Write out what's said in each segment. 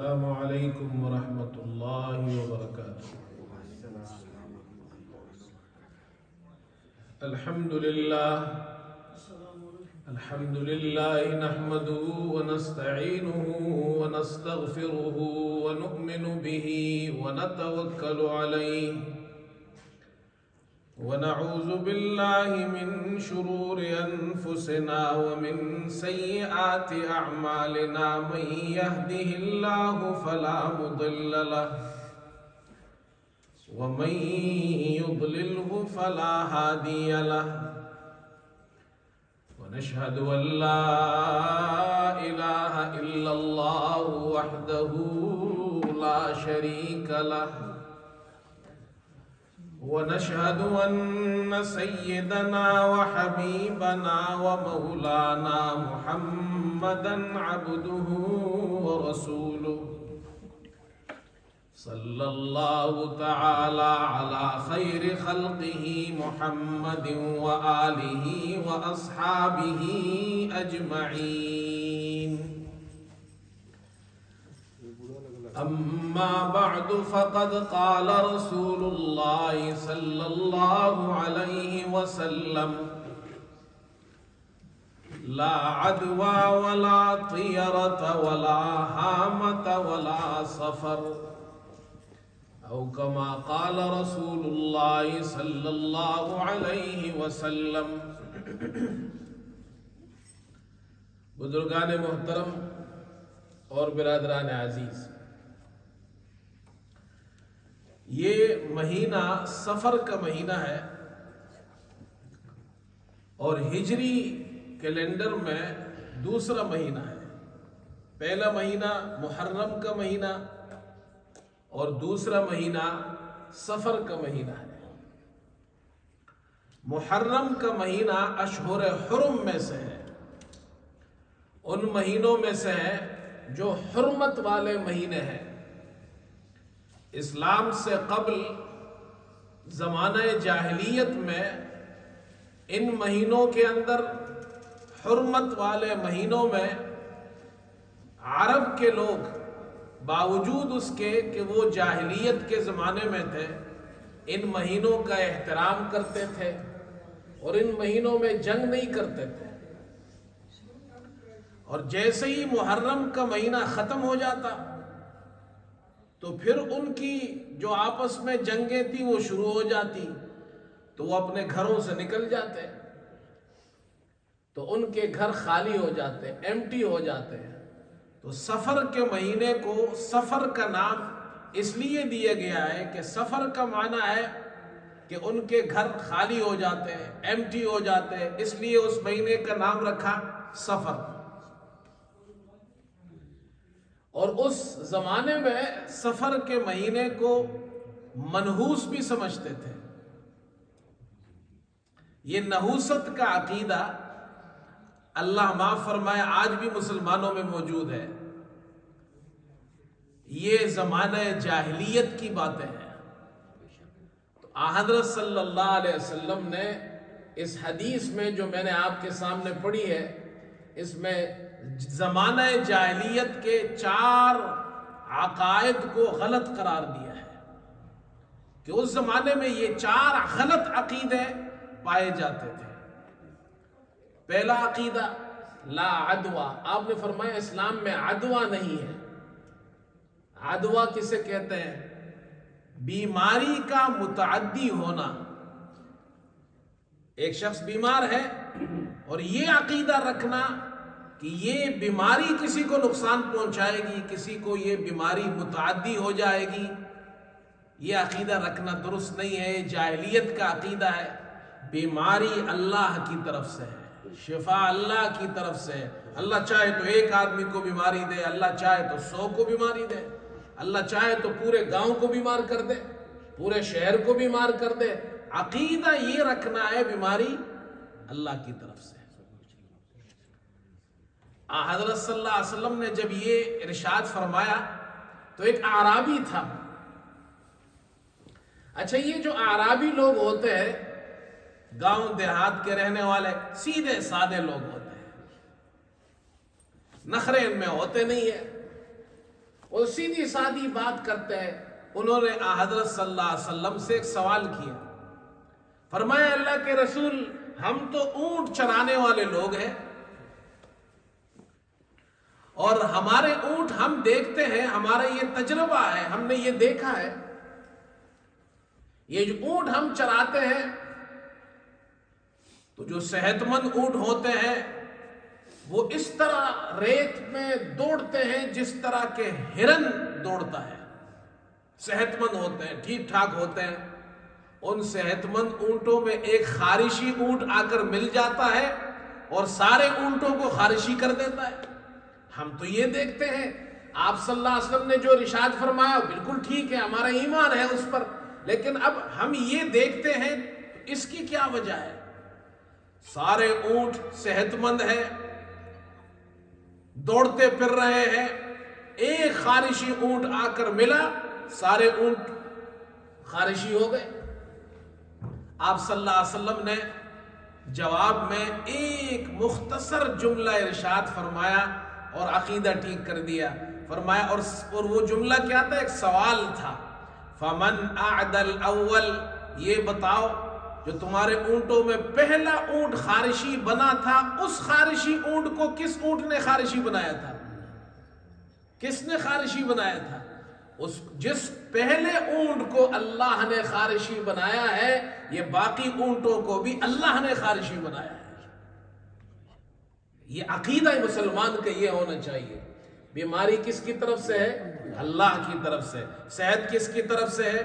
السلام علیکم ورحمۃ اللہ وبرکاتہ۔ الحمد للہ نحمده ونستعینه ونستغفره ونؤمن به ونتوکل علیہ ونعوذ باللہ من شرور انفسنا ومن سیئات اعمالنا من یهده اللہ فلا مضل له ومن يضلله فلا هادي له ونشهد أن لا إله إلا الله وحده لا شريك له ونشهد أن سيدنا وحبيبنا ومولانا محمدا عبده ورسوله صلى الله تعالى على خير خلقه محمد وآله وأصحابه أجمعين أما بعد فقد قال رسول الله صلى الله عليه وسلم لا عدوى ولا طيرة ولا هامة ولا صفر او کما قال رسول اللہ صلی اللہ علیہ وسلم۔ بزرگان محترم اور برادران عزیز، یہ مہینہ سفر کا مہینہ ہے اور ہجری کیلنڈر میں دوسرا مہینہ ہے۔ پہلا مہینہ محرم کا مہینہ اور دوسرا مہینہ سفر کا مہینہ ہے۔ محرم کا مہینہ اشہر حرم میں سے ہے، ان مہینوں میں سے ہے جو حرمت والے مہینے ہیں۔ اسلام سے قبل زمانہ جاہلیت میں ان مہینوں کے اندر، حرمت والے مہینوں میں، عرب کے لوگ باوجود اس کے کہ وہ جاہلیت کے زمانے میں تھے، ان مہینوں کا احترام کرتے تھے اور ان مہینوں میں جنگ نہیں کرتے تھے۔ اور جیسے ہی محرم کا مہینہ ختم ہو جاتا تو پھر ان کی جو آپس میں جنگیں تھیں وہ شروع ہو جاتی، تو وہ اپنے گھروں سے نکل جاتے، تو ان کے گھر خالی ہو جاتے، ایمٹی ہو جاتے ہیں۔ تو سفر کے مہینے کو سفر کا نام اس لیے دیا گیا ہے کہ سفر کا معنی ہے کہ ان کے گھر خالی ہو جاتے ہیں، ایمٹی ہو جاتے ہیں، اس لیے اس مہینے کا نام رکھا سفر۔ اور اس زمانے میں سفر کے مہینے کو منحوس بھی سمجھتے تھے۔ یہ نحوست کا عقیدہ اللہ معاف فرمائے آج بھی مسلمانوں میں موجود ہے۔ یہ زمانہ جاہلیت کی باتیں ہیں۔ تو حضرت صلی اللہ علیہ وسلم نے اس حدیث میں جو میں نے آپ کے سامنے پڑھی ہے، اس میں زمانہ جاہلیت کے 4 عقائد کو غلط قرار دیا ہے کہ اس زمانے میں یہ 4 غلط عقیدے پائے جاتے تھے۔ پہلا عقیدہ لا عدوہ، آپ نے فرمایا اسلام میں عدوہ نہیں ہے۔ عدوہ کسے کہتے ہیں؟ بیماری کا متعدی ہونا۔ ایک شخص بیمار ہے اور یہ عقیدہ رکھنا کہ یہ بیماری کسی کو نقصان پہنچائے گی، کسی کو یہ بیماری متعدی ہو جائے گی، یہ عقیدہ رکھنا درست نہیں ہے، جاہلیت کا عقیدہ ہے۔ بیماری اللہ کی طرف سے ہے، شفا اللہ کی طرف سے ہے۔ اللہ چاہے تو ایک آدمی کو بیماری دے، اللہ چاہے تو 100 کو بیماری دے، اللہ چاہے تو پورے گاؤں کو بیمار کر دے، پورے شہر کو بیمار کر دے۔ عقیدہ یہ رکھنا ہے بیماری اللہ کی طرف سے۔ حضرت صلی اللہ علیہ وسلم نے جب یہ ارشاد فرمایا تو ایک اعرابی تھا۔ اچھا، یہ جو اعرابی لوگ ہوتے ہیں گاؤں دیہات کے رہنے والے سیدھے سادے لوگ ہوتے ہیں، نخرے ان میں ہوتے نہیں ہیں، وہ سیدھی سادھی بات کرتے ہیں. انہوں نے حضرت صلی اللہ علیہ وسلم سے ایک سوال کیا. فرمایا اللہ کے رسول ہم تو اونٹ چرانے والے لوگ ہیں اور ہمارے اونٹ ہم دیکھتے ہیں, ہمارا یہ تجربہ ہے, ہم نے یہ دیکھا ہے, یہ جو اونٹ ہم چراتے ہیں تو جو صحت مند اونٹ ہوتے ہیں وہ اس طرح ریت میں دوڑتے ہیں جس طرح کے ہرن دوڑتا ہے. صحت مند ہوتے ہیں, ٹھیک ٹھاک ہوتے ہیں. ان صحت مند اونٹوں میں ایک خارشی اونٹ آ کر مل جاتا ہے اور سارے اونٹوں کو خارشی کر دیتا ہے. ہم تو یہ دیکھتے ہیں. آپ صلی اللہ علیہ وسلم نے جو ارشاد فرمایا بالکل ٹھیک ہے, ہمارا ایمان ہے اس پر, لیکن اب ہم یہ دیکھتے ہیں اس کی کیا وجہ ہے؟ سارے اونٹ صحت مند ہیں, دوڑتے پھر رہے ہیں, ایک خارشی اونٹ آ کر ملا, سارے اونٹ خارشی ہو گئے. آپ صلی اللہ علیہ وسلم نے جواب میں ایک مختصر جملہ ارشاد فرمایا اور عقیدہ ٹھیک کر دیا. فرمایا اور وہ جملہ کیا تھا؟ ایک سوال تھا. فمن اعدل اول, یہ بتاؤ جو تمہارے اونٹوں میں پہلا اونٹ خارشی بنا تھا, اس خارشی اونٹ کو کس اونٹ نے خارشی بنایا تھا؟ کس نے خارشی بنایا تھا؟ جس پہلے اونٹ کو اللہ نے خارشی بنایا ہے, یہ باقی اونٹوں کو بھی اللہ نے خارشی بنایا ہے. یہ عقیدہ مسلمان کا یہ ہونا چاہیے. بیماری کس کی طرف سے ہے؟ اللہ کی طرف سے. صحت کس کی طرف سے ہے؟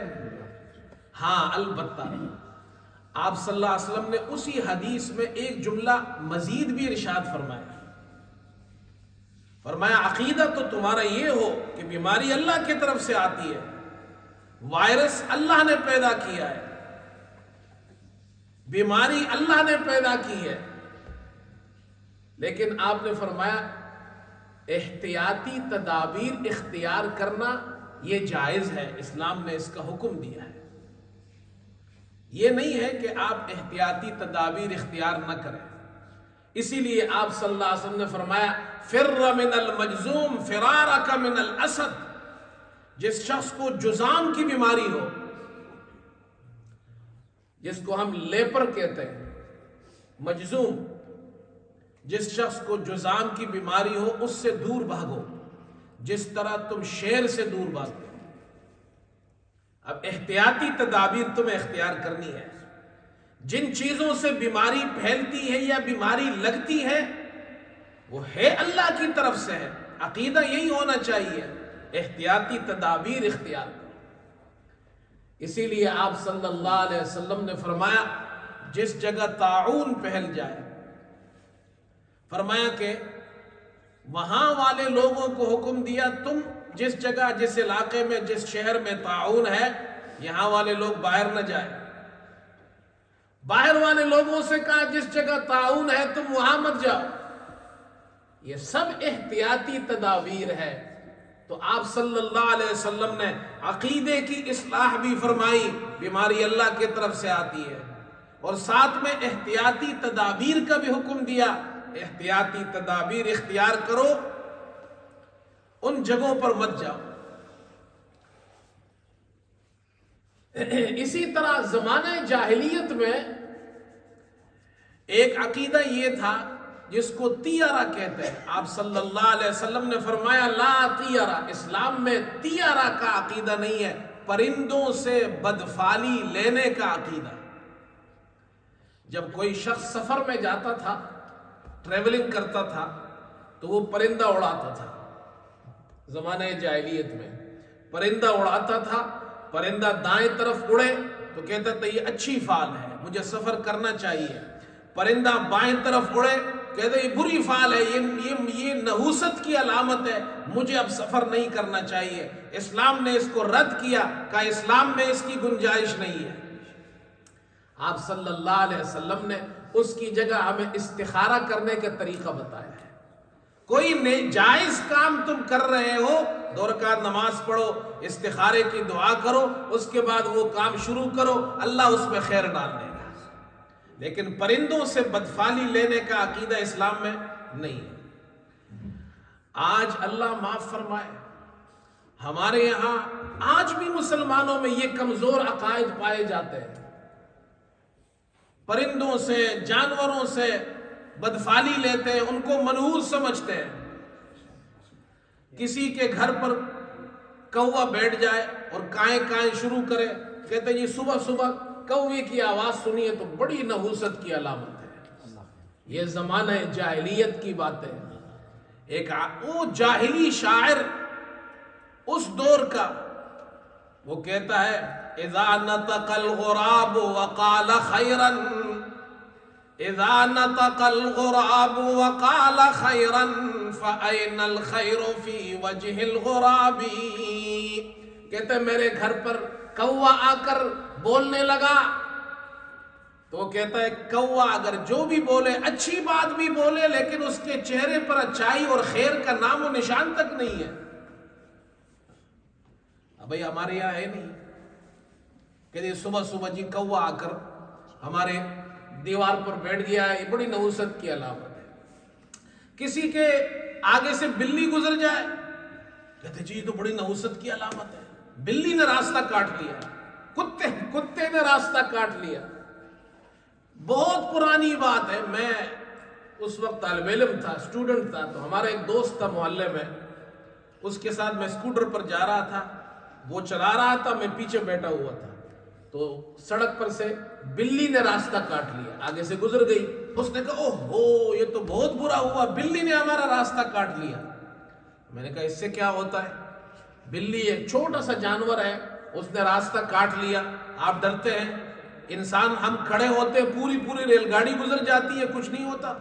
ہاں البتہ آپ صلی اللہ علیہ وسلم نے اسی حدیث میں ایک جملہ مزید بھی ارشاد فرمایا. فرمایا عقیدہ تو تمہارا یہ ہو کہ بیماری اللہ کی طرف سے آتی ہے, وائرس اللہ نے پیدا کیا ہے, بیماری اللہ نے پیدا کی ہے, لیکن آپ نے فرمایا احتیاطی تدابیر اختیار کرنا یہ جائز ہے, اسلام نے اس کا حکم دیا ہے. یہ نہیں ہے کہ آپ احتیاطی تدابیر اختیار نہ کریں. اسی لیے آپ صلی اللہ علیہ وسلم نے فرمایا فر من المجزوم فرارک من الاسد. جس شخص کو جزام کی بیماری ہو, جس کو ہم لیپر کہتے ہیں, مجزوم, جس شخص کو جزام کی بیماری ہو اس سے دور بھاگو جس طرح تم شیر سے دور بھاگتے ہو. اب احتیاطی تدابیر تمہیں اختیار کرنی ہے. جن چیزوں سے بیماری پھیلتی ہے یا بیماری لگتی ہے وہ ہے اللہ کی طرف سے ہے. عقیدہ یہی ہونا چاہیے, احتیاطی تدابیر اختیار کرو. اسی لیے آپ صلی اللہ علیہ وسلم نے فرمایا جس جگہ طاعون پھیل جائے, فرمایا کہ وہاں والے لوگوں کو حکم دیا تم جس جگہ, جس علاقے میں, جس شہر میں طاعون ہے, یہاں والے لوگ باہر نہ جائیں. باہر والے لوگوں سے کہا جس جگہ طاعون ہے تم وہاں مت جاؤ. یہ سب احتیاطی تدابیر ہے. تو آپ صلی اللہ علیہ وسلم نے عقیدے کی اصلاح بھی فرمائی, بیماری اللہ کی طرف سے آتی ہے, اور ساتھ میں احتیاطی تدابیر کا بھی حکم دیا. احتیاطی تدابیر اختیار کرو, ان جگہوں پر مت جاؤ. اسی طرح زمانہ جاہلیت میں ایک عقیدہ یہ تھا جس کو تیارہ کہتے ہیں. آپ صلی اللہ علیہ وسلم نے فرمایا لا تیارہ, اسلام میں تیارہ کا عقیدہ نہیں ہے, پرندوں سے بدفالی لینے کا عقیدہ. جب کوئی شخص سفر میں جاتا تھا, ٹریولنگ کرتا تھا, تو وہ پرندہ اڑاتا تھا. زمانہ جاہلیت میں پرندہ اڑاتا تھا, پرندہ دائیں طرف اڑے تو کہتا تھا یہ اچھی فعل ہے, مجھے سفر کرنا چاہیے. پرندہ بائیں طرف اڑے, کہتے یہ بری فعل ہے, یہ نحوست کی علامت ہے, مجھے اب سفر نہیں کرنا چاہیے. اسلام نے اس کو رد کیا, کہا اسلام میں اس کی گنجائش نہیں ہے. آپ صلی اللہ علیہ وسلم نے اس کی جگہ ہمیں استخارہ کرنے کا طریقہ بتایا ہے. کوئی جائز کام تم کر رہے ہو, 2 رکعت نماز پڑھو, استخارے کی دعا کرو, اس کے بعد وہ کام شروع کرو, اللہ اس میں خیر ڈال دے گا. لیکن پرندوں سے بدفالی لینے کا عقیدہ اسلام میں نہیں ہے. آج اللہ معاف فرمائے, ہمارے یہاں آج بھی مسلمانوں میں یہ کمزور عقائد پائے جاتے ہیں، پرندوں سے جانوروں سے بدفعلی لیتے ہیں، ان کو منحوس سمجھتے ہیں۔ کسی کے گھر پر کوا بیٹھ جائے اور کائیں کائیں شروع کرے، کہتے ہیں جی صبح صبح کوے کی آواز سنیے تو بڑی نحوست کی علامت ہے۔ یہ زمانہ جاہلیت کی بات ہے۔ ایک وہ جاہلی شاعر اس دور کا، وہ کہتا ہے اذا نطق الغراب وقال خیرا، اذا نطق الغراب وقال خیرا فأین الخیر فی وجہ الغراب۔ کہتے ہیں میرے گھر پر کوا آ کر بولنے لگا، تو وہ کہتا ہے کوا اگر جو بھی بولے اچھی بات بھی بولے، لیکن اس کے چہرے پر اچھائی اور خیر کا نام و نشان تک نہیں ہے۔ اب بھائی ہمارے یہاں ہے نہیں کہ صبح صبح جی کوا آ کر ہمارے دیوار پر بیٹھ گیا ہے، یہ بڑی نحوست کی علامت ہے۔ کسی کے آگے سے بلی گزر جائے، کہتے جی یہ تو بڑی نحوست کی علامت ہے، بلی نے راستہ کاٹ لیا، کتے نے راستہ کاٹ لیا۔ بہت پرانی بات ہے، میں اس وقت طالب علم تھا، اسٹوڈنٹ تھا، تو ہمارا ایک دوست تھا محلے میں، اس کے ساتھ میں اسکوٹر پر جا رہا تھا، وہ چلا رہا تھا، میں پیچھے بیٹھا ہوا تھا، تو سڑک پر سے بلی نے راستہ کاٹ لیا، آگے سے گزر گئی۔ اس نے کہا اوہو یہ تو بہت برا ہوا، بلی نے ہمارا راستہ کاٹ لیا۔ میں نے کہا اس سے کیا ہوتا ہے، بلی ایک چھوٹا سا جانور ہے، اس نے راستہ کاٹ لیا، آپ ڈرتے ہیں؟ انسان ہم کھڑے ہوتے پوری ریل گاڑی گزر جاتی ہے، کچھ نہیں ہوتا،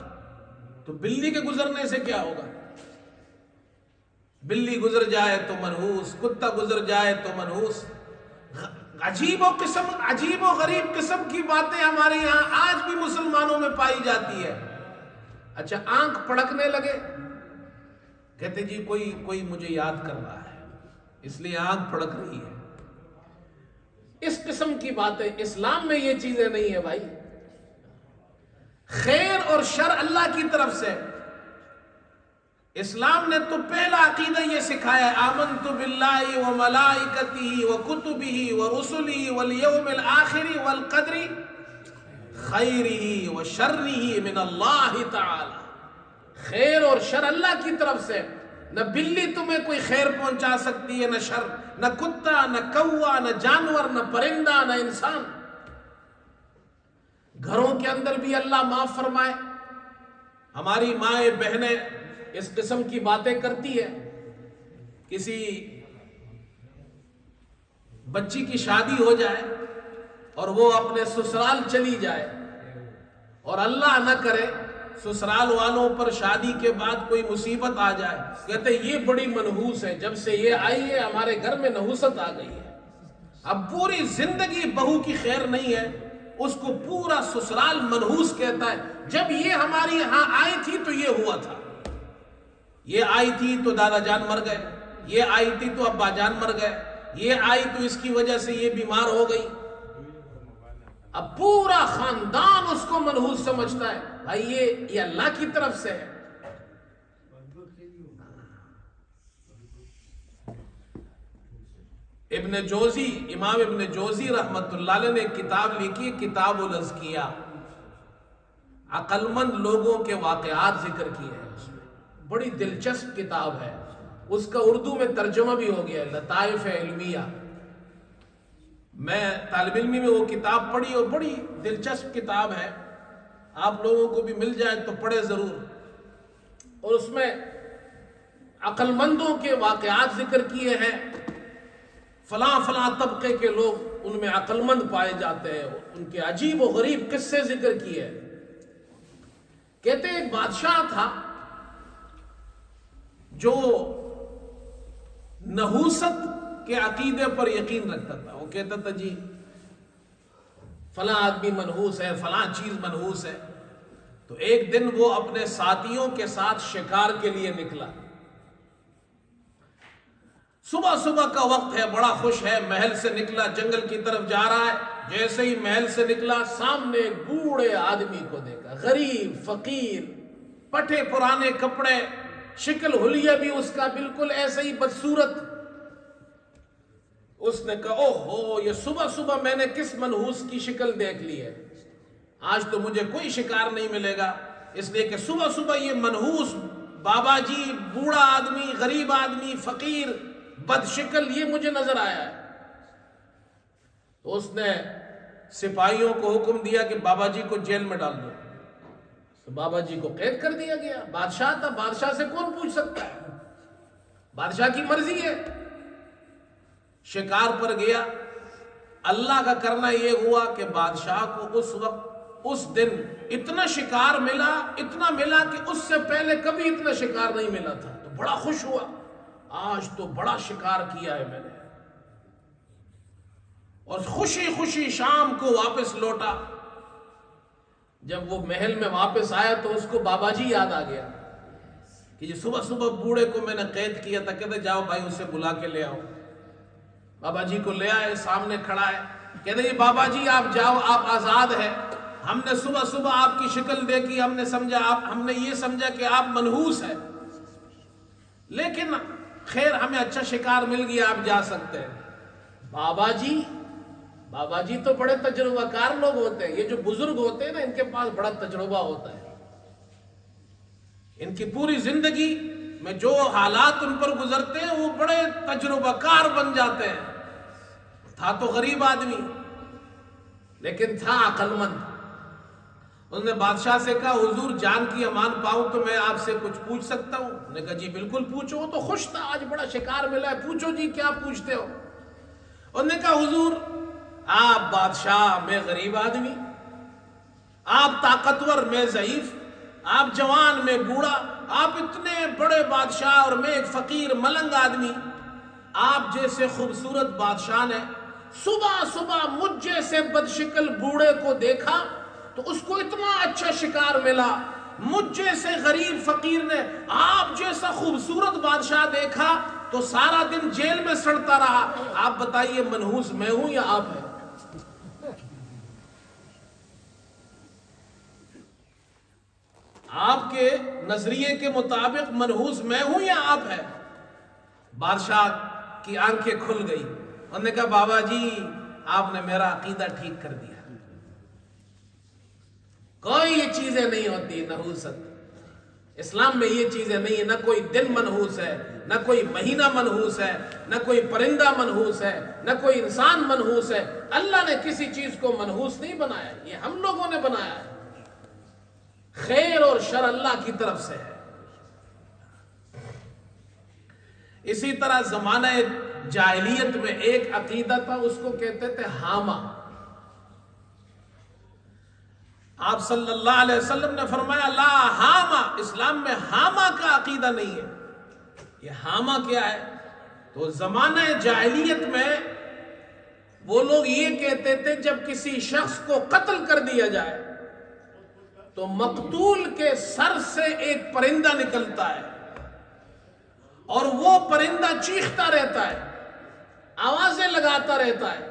تو بلی کے گزرنے سے کیا ہوگا؟ بلی گزر جائے تو منحوس، کتا گزر جائے تو منحوس۔ عجیب و غریب قسم کی باتیں ہمارے یہاں آج بھی مسلمانوں میں پائی جاتی ہے۔ اچھا آنکھ پڑکنے لگے، کہتے جی کوئی مجھے یاد کر رہا ہے اس لیے آنکھ پڑک رہی ہے۔ اس قسم کی باتیں اسلام میں یہ چیزیں نہیں ہے بھائی۔ خیر اور شر اللہ کی طرف سے، اسلام نے تو پہلا عقیدہ یہ سکھایا ہے آمنت باللہ وملائکتہ وکتبہ ورسلہ والیوم الآخر والقدر خیرہ وشرہ من اللہ تعالی۔ خیر اور شر اللہ کی طرف سے، نہ بلی تمہیں کوئی خیر پہنچا سکتی ہے نہ شر، نہ کتا نہ کوا نہ جانور نہ پرندہ نہ انسان۔ گھروں کے اندر بھی اللہ معاف فرمائے، ہماری مائیں بہنیں اس قسم کی باتیں کرتی ہے، کسی بچی کی شادی ہو جائے اور وہ اپنے سسرال چلی جائے، اور اللہ نہ کرے سسرال والوں پر شادی کے بعد کوئی مصیبت آ جائے، کہتے یہ بڑی منحوس ہے، جب سے یہ آئی ہے ہمارے گھر میں نحوست آ گئی ہے۔ اب پوری زندگی بہو کی خیر نہیں ہے، اس کو پورا سسرال منحوس کہتا ہے۔ جب یہ ہماری یہاں آئی تھی تو یہ ہوا تھا، یہ آئی تھی تو دادا جان مر گئے، یہ آئی تھی تو ابا جان مر گئے، یہ آئی تو اس کی وجہ سے یہ بیمار ہو گئی۔ اب پورا خاندان اس کو منحوس سمجھتا ہے، بھائی یہ اللہ کی طرف سے ہے۔ امام ابن جوزی رحمت اللہ علیہ نے کتاب لکھی، کتاب الازکیہ، عقل مند لوگوں کے واقعات ذکر کیے ہیں اس میں، بڑی دلچسپ کتاب ہے، اس کا اردو میں ترجمہ بھی ہو گیا ہے، لطائف علمیہ۔ میں طالب علمی میں وہ کتاب پڑھی اور بڑی دلچسپ کتاب ہے، آپ لوگوں کو بھی مل جائے تو پڑھے ضرور۔ اور اس میں عقل مندوں کے واقعات ذکر کیے ہیں، فلاں فلاں طبقے کے لوگ ان میں عقل مند پائے جاتے ہیں، ان کے عجیب و غریب قصے ذکر کیے۔ کہتے ایک بادشاہ تھا جو نحوست کے عقیدے پر یقین رکھتا تھا، وہ کہتا تھا جی فلاں آدمی منحوس ہے، فلاں چیز منحوس ہے۔ تو ایک دن وہ اپنے ساتھیوں کے ساتھ شکار کے لیے نکلا، صبح صبح کا وقت ہے، بڑا خوش ہے، محل سے نکلا، جنگل کی طرف جا رہا ہے۔ جیسے ہی محل سے نکلا، سامنے ایک بوڑھے آدمی کو دیکھا، غریب فقیر، پٹھے پرانے کپڑے، شکل حلیہ بھی اس کا بالکل ایسے ہی بدصورت۔ اس نے کہا او ہو، یہ صبح صبح میں نے کس منحوس کی شکل دیکھ لی ہے، آج تو مجھے کوئی شکار نہیں ملے گا، اس لیے کہ صبح صبح یہ منحوس بابا جی، بوڑھا آدمی، غریب آدمی، فقیر، بد شکل، یہ مجھے نظر آیا ہے۔ تو اس نے سپاہیوں کو حکم دیا کہ بابا جی کو جیل میں ڈال دو۔ تو بابا جی کو قید کر دیا گیا۔ بادشاہ تھا، بادشاہ سے کون پوچھ سکتا ہے، بادشاہ کی مرضی ہے۔ شکار پر گیا، اللہ کا کرنا یہ ہوا کہ بادشاہ کو اس وقت، اس دن اتنا شکار ملا، اتنا ملا کہ اس سے پہلے کبھی اتنا شکار نہیں ملا تھا۔ تو بڑا خوش ہوا، آج تو بڑا شکار کیا ہے میں نے، اور خوشی خوشی شام کو واپس لوٹا۔ جب وہ محل میں واپس آیا تو اس کو بابا جی یاد آ گیا کہ یہ صبح صبح بوڑھے کو میں نے قید کیا تھا، کہتے جاؤ بھائی اسے بلا کے لے آؤ۔ بابا جی کو لے آئے، سامنے کھڑا ہے، کہتے یہ بابا جی آپ جاؤ، آپ آزاد ہیں، ہم نے صبح صبح آپ کی شکل دیکھی، ہم نے یہ سمجھا کہ آپ منحوس ہیں، لیکن خیر ہمیں اچھا شکار مل گیا، آپ جا سکتے ہیں۔ بابا جی تو بڑے تجربہ کار لوگ ہوتے ہیں، یہ جو بزرگ ہوتے ہیں نا، ان کے پاس بڑا تجربہ ہوتا ہے، ان کی پوری زندگی میں جو حالات ان پر گزرتے ہیں وہ بڑے تجربہ کار بن جاتے ہیں۔ تھا تو غریب آدمی لیکن تھا عقل مند۔ انہوں نے بادشاہ سے کہا حضور جان کی امان پاؤں تو میں آپ سے کچھ پوچھ سکتا ہوں؟ انہوں نے کہا جی بالکل پوچھو۔ وہ تو خوش تھا، آج بڑا شکار ملا ہے، پوچھو جی کیا پوچھتے ہو؟ انہوں نے کہا حضور آپ بادشاہ، میں غریب آدمی، آپ طاقتور، میں ضعیف، آپ جوان، میں بوڑھا، آپ اتنے بڑے بادشاہ اور میں ایک فقیر ملنگ آدمی، آپ جیسے خوبصورت بادشاہ نے صبح صبح مجھ جیسے بدشکل بوڑھے کو دیکھا تو اس کو اتنا اچھا شکار ملا، مجھ جیسے غریب فقیر نے آپ جیسا خوبصورت بادشاہ دیکھا تو سارا دن جیل میں سڑتا رہا۔ آپ بتائیے منحوس میں ہوں یا آپ ہیں؟ آپ کے نظریے کے مطابق منحوس میں ہوں یا آپ ہیں؟ بادشاہ کی آنکھیں کھل گئی، انہوں نے کہا بابا جی آپ نے میرا عقیدہ ٹھیک کر دیا، کوئی یہ چیزیں نہیں ہوتی نحوست، اسلام میں یہ چیزیں نہیں ہیں، نہ کوئی دن منحوس ہے، نہ کوئی مہینہ منحوس ہے، نہ کوئی پرندہ منحوس ہے، نہ کوئی انسان منحوس ہے۔ اللہ نے کسی چیز کو منحوس نہیں بنایا، یہ ہم لوگوں نے بنایا ہے۔ خیر اور شر اللہ کی طرف سے ہے۔ اسی طرح زمانہ جاہلیت میں ایک عقیدہ تھا، اس کو کہتے تھے ہامہ۔ آپ صلی اللہ علیہ وسلم نے فرمایا لا ہامہ، اسلام میں ہامہ کا عقیدہ نہیں ہے۔ یہ ہامہ کیا ہے؟ تو زمانہ جاہلیت میں وہ لوگ یہ کہتے تھے جب کسی شخص کو قتل کر دیا جائے تو مقتول کے سر سے ایک پرندہ نکلتا ہے اور وہ پرندہ چیختا رہتا ہے، آوازیں لگاتا رہتا ہے،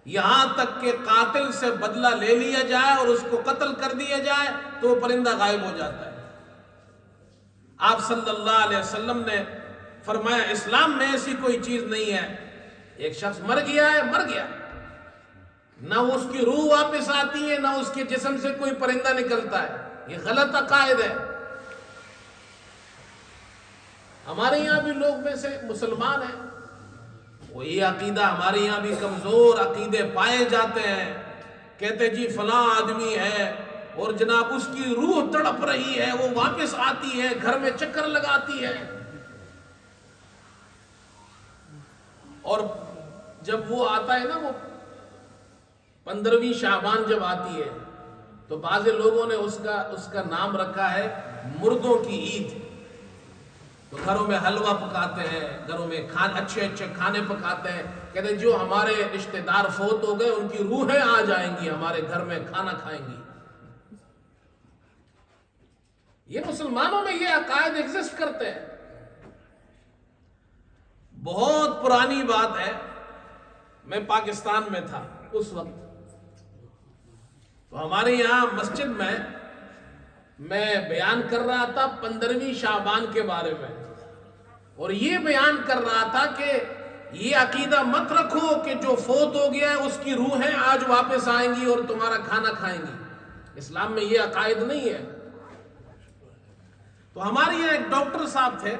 یہاں تک کہ قاتل سے بدلہ لے لیا جائے اور اس کو قتل کر دیا جائے تو وہ پرندہ غائب ہو جاتا ہے۔ آپ صلی اللہ علیہ وسلم نے فرمایا اسلام میں ایسی کوئی چیز نہیں ہے، ایک شخص مر گیا ہے، مر گیا، نہ اس کی روح واپس آتی ہے، نہ اس کے جسم سے کوئی پرندہ نکلتا ہے، یہ غلط عقائد ہے۔ ہمارے یہاں بھی لوگ میں سے مسلمان ہیں، وہ یہ عقیدہ ہمارے یہاں بھی کمزور عقیدے پائے جاتے ہیں، کہتے جی فلاں آدمی ہے اور جناب اس کی روح تڑپ رہی ہے، وہ واپس آتی ہے، گھر میں چکر لگاتی ہے، اور جب وہ آتا ہے نا، وہ 15ویں شعبان جب آتی ہے تو بعض لوگوں نے اس کا نام رکھا ہے مردوں کی عید۔ تو گھروں میں حلوہ پکاتے ہیں، گھروں میں اچھے اچھے کھانے پکاتے ہیں، کہتے ہیں جو ہمارے رشتہ دار فوت ہو گئے ان کی روحیں آ جائیں گی ہمارے گھر میں، کھانا کھائیں گی۔ یہ مسلمانوں میں یہ عقائد ایگزسٹ کرتے ہیں، بہت پرانی بات ہے۔ میں پاکستان میں تھا اس وقت، تو ہمارے یہاں مسجد میں بیان کر رہا تھا 15ویں شعبان کے بارے میں، اور یہ بیان کر رہا تھا کہ یہ عقیدہ مت رکھو کہ جو فوت ہو گیا ہے اس کی روحیں آج واپس آئیں گی اور تمہارا کھانا کھائیں گی. اسلام میں یہ عقائد نہیں ہے. تو ہمارے یہاں ایک ڈاکٹر صاحب تھے،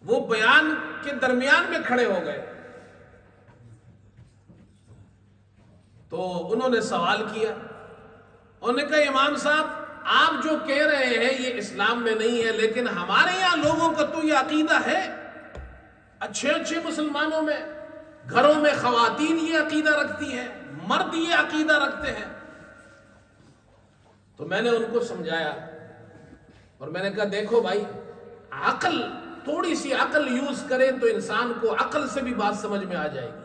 وہ بیان کے درمیان میں کھڑے ہو گئے تو انہوں نے سوال کیا. انہوں نے کہا امام صاحب آپ جو کہہ رہے ہیں یہ اسلام میں نہیں ہے، لیکن ہمارے یہاں لوگوں کا تو یہ عقیدہ ہے. اچھے اچھے مسلمانوں میں گھروں میں خواتین یہ عقیدہ رکھتی ہیں، مرد یہ عقیدہ رکھتے ہیں. تو میں نے ان کو سمجھایا اور میں نے کہا دیکھو بھائی، عقل، تھوڑی سی عقل یوز کرے تو انسان کو عقل سے بھی بات سمجھ میں آ جائے گی.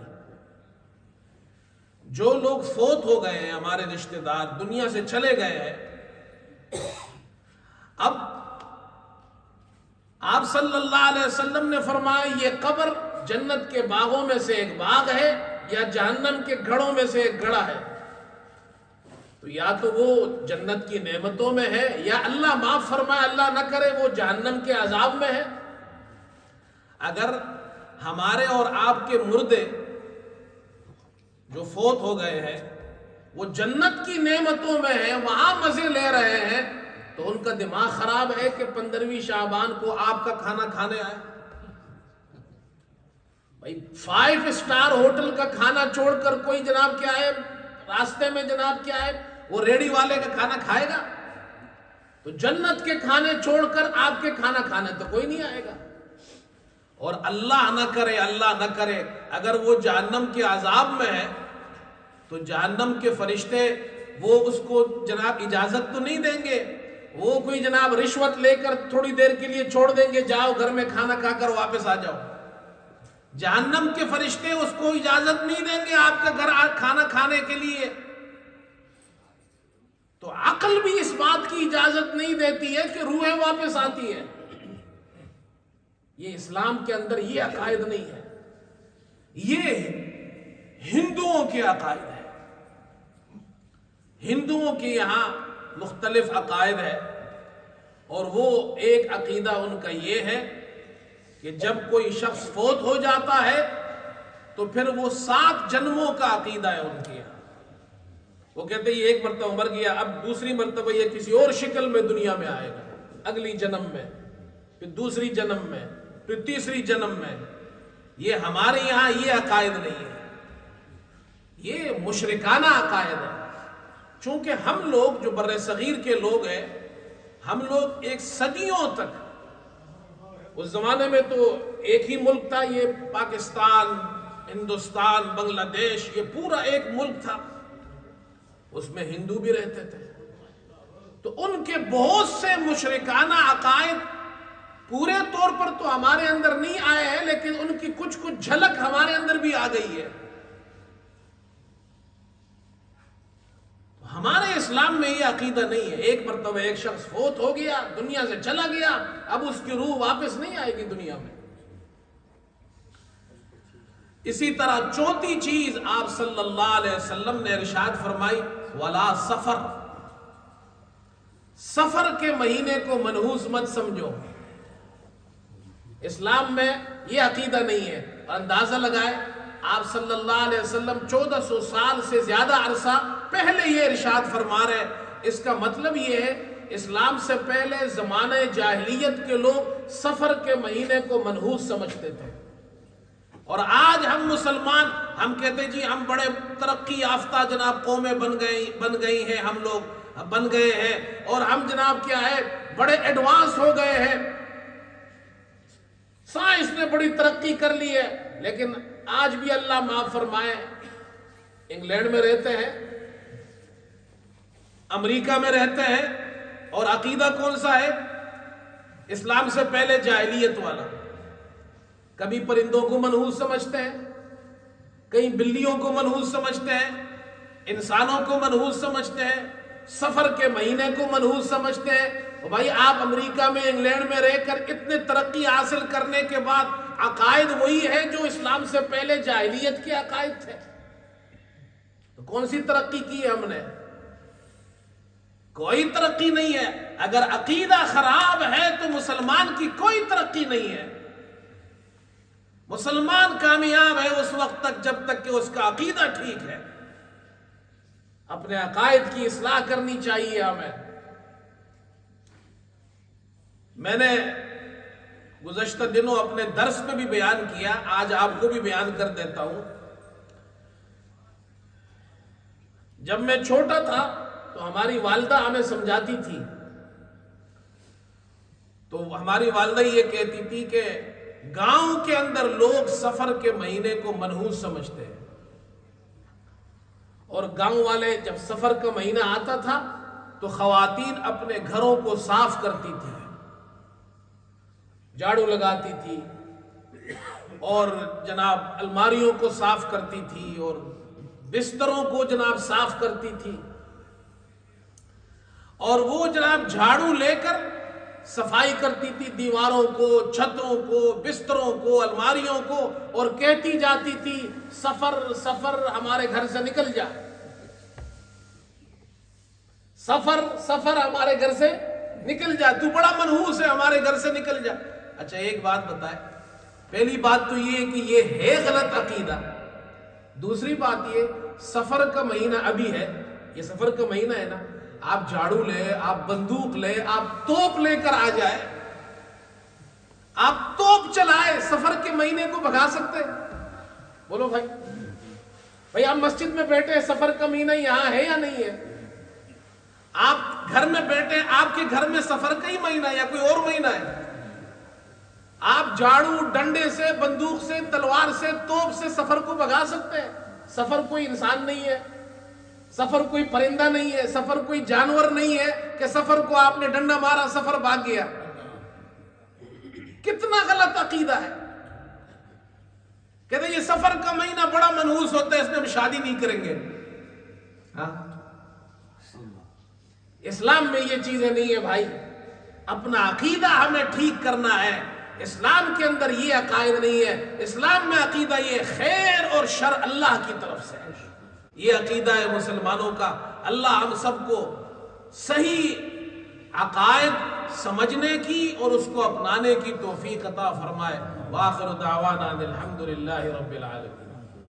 جو لوگ فوت ہو گئے ہیں، ہمارے رشتہ دار دنیا سے چلے گئے ہیں، اب آپ صلی اللہ علیہ وسلم نے فرمایا یہ قبر جنت کے باغوں میں سے ایک باغ ہے یا جہنم کے گھڑوں میں سے ایک گھڑا ہے. تو یا تو وہ جنت کی نعمتوں میں ہے یا اللہ معاف فرمائے، اللہ نہ کرے، وہ جہنم کے عذاب میں ہے. اگر ہمارے اور آپ کے مردے جو فوت ہو گئے ہیں وہ جنت کی نعمتوں میں ہیں، وہاں مزے لے رہے ہیں، تو ان کا دماغ خراب ہے کہ 15ویں شعبان کو آپ کا کھانا کھانے آئے. بھائی 5 اسٹار ہوٹل کا کھانا چھوڑ کر کوئی جناب کیا ہے راستے میں جناب کیا ہے وہ ریڑی والے کا کھانا کھائے گا؟ تو جنت کے کھانے چھوڑ کر آپ کے کھانا کھانے تو کوئی نہیں آئے گا. اور اللہ نہ کرے، اللہ نہ کرے، اگر وہ جہنم کے عذاب میں ہے تو جہنم کے فرشتے وہ اس کو جناب اجازت تو نہیں دیں گے، وہ کوئی جناب رشوت لے کر تھوڑی دیر کے لیے چھوڑ دیں گے، جاؤ گھر میں کھانا کھا کر واپس آ جاؤ. جہنم کے فرشتے اس کو اجازت نہیں دیں گے آپ کا گھر کھانا کھانے کے لیے. تو عقل بھی اس بات کی اجازت نہیں دیتی ہے کہ روحیں واپس آتی ہیں. یہ اسلام کے اندر یہ عقائد نہیں ہے، یہ ہندوؤں کے عقائد ہے. ہندوؤں کے یہاں مختلف عقائد ہے، اور وہ ایک عقیدہ ان کا یہ ہے کہ جب کوئی شخص فوت ہو جاتا ہے تو پھر وہ 7 جنموں کا عقیدہ ہے ان کے یہاں. وہ کہتے ہیں یہ ایک مرتبہ مر گیا، اب دوسری مرتبہ یہ کسی اور شکل میں دنیا میں آئے گا، اگلی جنم میں، پھر دوسری جنم میں، پھر تیسری جنم میں. یہ ہمارے یہاں یہ عقائد نہیں ہے، یہ مشرکانہ عقائد ہے. چونکہ ہم لوگ جو بر صغیر کے لوگ ہیں، ہم لوگ ایک صدیوں تک، اس زمانے میں تو ایک ہی ملک تھا، یہ پاکستان، ہندوستان، بنگلہ دیش، یہ پورا ایک ملک تھا، اس میں ہندو بھی رہتے تھے. تو ان کے بہت سے مشرکانہ عقائد پورے طور پر تو ہمارے اندر نہیں آئے ہیں، لیکن ان کی کچھ جھلک ہمارے اندر بھی آ گئی ہے. ہمارے اسلام میں یہ عقیدہ نہیں ہے. ایک مرتبہ ایک شخص فوت ہو گیا، دنیا سے چلا گیا، اب اس کی روح واپس نہیں آئے گی دنیا میں. اسی طرح چوتھی چیز آپ صلی اللہ علیہ وسلم نے ارشاد فرمائی، ولا سفر. سفر کے مہینے کو منحوس مت سمجھو. اسلام میں یہ عقیدہ نہیں ہے. اندازہ لگائے آپ صلی اللہ علیہ وسلم 1400 سال سے زیادہ عرصہ پہلے یہ ارشاد فرما رہے. اس کا مطلب یہ ہے اسلام سے پہلے زمانہ جاہلیت کے لوگ سفر کے مہینے کو منحوس سمجھتے تھے. اور آج ہم مسلمان، ہم کہتے جی ہم بڑے ترقی یافتہ جناب قومیں بن گئی ہیں، ہم لوگ بن گئے ہیں، اور ہم جناب کیا ہے بڑے ایڈوانس ہو گئے ہیں، سائنس نے بڑی ترقی کر لی ہے. لیکن آج بھی اللہ معاف فرمائے انگلینڈ میں رہتے ہیں، امریکہ میں رہتے ہیں، اور عقیدہ کون سا ہے؟ اسلام سے پہلے جاہلیت والا. کبھی پرندوں کو منحوس سمجھتے ہیں، کہیں بلیوں کو منحوس سمجھتے ہیں، انسانوں کو منحوس سمجھتے ہیں، سفر کے مہینے کو منحوس سمجھتے ہیں. بھائی آپ امریکہ میں، انگلینڈ میں رہ کر اتنے ترقی حاصل کرنے کے بعد عقائد وہی ہے جو اسلام سے پہلے جاہلیت کے عقائد تھے. تو کون سی ترقی کی ہے ہم نے؟ کوئی ترقی نہیں ہے. اگر عقیدہ خراب ہے تو مسلمان کی کوئی ترقی نہیں ہے. مسلمان کامیاب ہے اس وقت تک جب تک کہ اس کا عقیدہ ٹھیک ہے. اپنے عقائد کی اصلاح کرنی چاہیے ہمیں. میں نے گزشتہ دنوں اپنے درس میں بھی بیان کیا، آج آپ کو بھی بیان کر دیتا ہوں. جب میں چھوٹا تھا تو ہماری والدہ ہمیں سمجھاتی تھی، تو ہماری والدہ یہ کہتی تھی کہ گاؤں کے اندر لوگ سفر کے مہینے کو منحوس سمجھتے ہیں، اور گاؤں والے جب سفر کا مہینہ آتا تھا تو خواتین اپنے گھروں کو صاف کرتی تھی، جھاڑو لگاتی تھی، اور جناب الماریوں کو صاف کرتی تھی، اور بستروں کو جناب صاف کرتی تھی، اور وہ جناب جھاڑو لے کر صفائی کرتی تھی دیواروں کو، چھتوں کو، بستروں کو، الماریوں کو، اور کہتی جاتی تھی سفر سفر ہمارے گھر سے نکل جا، سفر سفر ہمارے گھر سے نکل جا، تو بڑا منحوس ہے، ہمارے گھر سے نکل جا. اچھا ایک بات بتائے، پہلی بات تو یہ کہ یہ ہے غلط عقیدہ. دوسری بات یہ، سفر کا مہینہ ابھی ہے، یہ سفر کا مہینہ ہے نا، آپ جھاڑو لے، آپ بندوق لے، آپ توپ لے کر آ جائے، آپ توپ چلائے، سفر کے مہینے کو بھگا سکتے؟ بولو بھائی آپ مسجد میں بیٹھے، سفر کا مہینہ یہاں ہے یا نہیں ہے؟ آپ گھر میں بیٹھے، آپ کے گھر میں سفر کا ہی مہینہ یا کوئی اور مہینہ ہے؟ آپ جھاڑو، ڈنڈے سے، بندوق سے، تلوار سے، توپ سے سفر کو بھگا سکتے ہیں؟ سفر کوئی انسان نہیں ہے، سفر کوئی پرندہ نہیں ہے، سفر کوئی جانور نہیں ہے کہ سفر کو آپ نے ڈنڈا مارا سفر بھاگ گیا. کتنا غلط عقیدہ ہے. کہتے ہیں یہ سفر کا مہینہ بڑا منحوس ہوتا ہے، اس میں ہم شادی نہیں کریں گے. ہاں اسلام میں یہ چیزیں نہیں ہے بھائی. اپنا عقیدہ ہمیں ٹھیک کرنا ہے. اسلام کے اندر یہ عقائد نہیں ہے. اسلام میں عقیدہ یہ خیر اور شر اللہ کی طرف سے ہے. یہ عقیدہ ہے مسلمانوں کا. اللہ ہم سب کو صحیح عقائد سمجھنے کی اور اس کو اپنانے کی توفیق عطا فرمائے. وآخر دعوانا الحمدللہ رب العالمین.